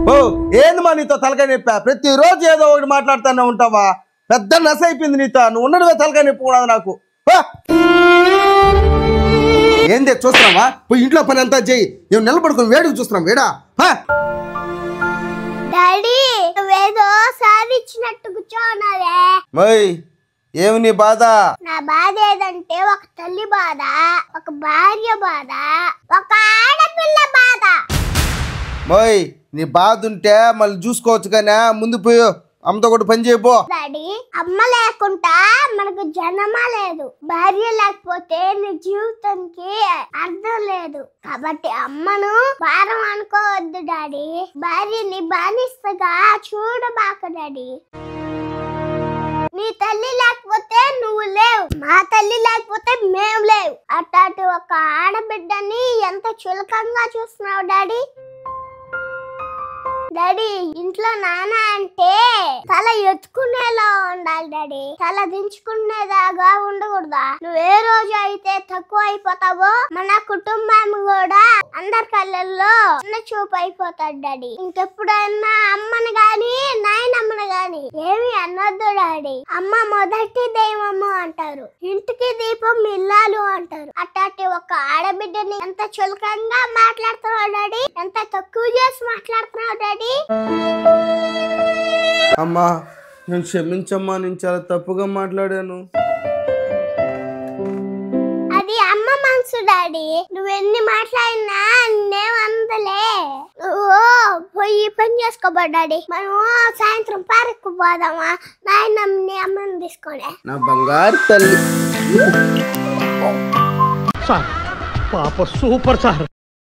ఓ ఏంది మా నీతో తలకాయ నొప్పా? ప్రతిరోజు ఏదో ఒకటి మాట్లాడుతూనే ఉంటావా? పెద్ద నస అయిపోయింది నీతో. నువ్వు ఉన్నట్టుగా తలకాయ నొప్పి కూడా నాకు. ఏంది చూస్తున్నావా? పోయి ఇంట్లో పని అంతా చేయి. మేము నిలబడుకుని వేడికి చూస్తున్నాం. వేడా డాడీ నువ్వేదో సారి ఇచ్చినట్టు కూర్చోనావే. మై ఏమి నీ బాధ? నా బాధ ఏదంటే ఒక తల్లి బాధ, ఒక భార్య బాధ, ఒక ఆడపిల్ల బాధ. మై నీ బాధ ఉంటే మళ్ళీ చూసుకోవచ్చు కానీ ముందు పోయి అమ్మతో కూడా పని చేయబో. డాడీ అమ్మ లేకుండా మనకు జన్మ లేదు, భార్య లేకపోతే నీ జీవితానికి అర్థం లేదు. కాబట్టి అమ్మను భారం అనుకోవద్దు డాడీ. భార్యని బానిస్తగా చూడబాక డాడీ. నీ తల్లి లేకపోతే నువ్వు లేవు, మా తల్లి లేకపోతే మేము లేవు. అట్లాంటి ఒక ఆడబిడ్డని ఎంత చులకంగా చూస్తున్నావు డాడీ. డాడీ ఇంట్లో నాన్న అంటే తల ఎత్తుకునేలా ఉండాలి డాడీ, తల దించుకునేదాగా ఉండకూడదా? నువ్వు ఏ రోజు అయితే తక్కువ అయిపోతావో మన కుటుంబం కూడా అందరి కళ్ళల్లో చిన్న చూపు అయిపోతాడు డాడీ. ఇంకెప్పుడైనా అమ్మని గాని నాయనమ్మని గాని ఏమి అనొద్దు డాడీ. అమ్మ మొదటి దైవము అంటారు, ఇంటికి దీపం ఇల్లాలు అంటారు. అట్లాంటి ఒక ఆడబిడ్డని ఎంత చులకంగా మాట్లాడుతున్నావు డాడీ, ఎంత తక్కువ చేసి మాట్లాడుతున్నావు డాడీ. అమ్మా నేను క్షమించమ్మా, నేను చాలా తప్పుగా మాట్లాడాను. అది అమ్మ మనసు డాడీ, నువ్వెన్ని మాట్లాడినా నేమందలే. పోయి పని చేసుకోబో డాడీ. మనం సాయంత్రం పార్కు పోదామా? నాయనమ్మని అమ్మని తీసుకోలే. నా బంగారు తల్లి. సార్ పాప సూపర్ సార్.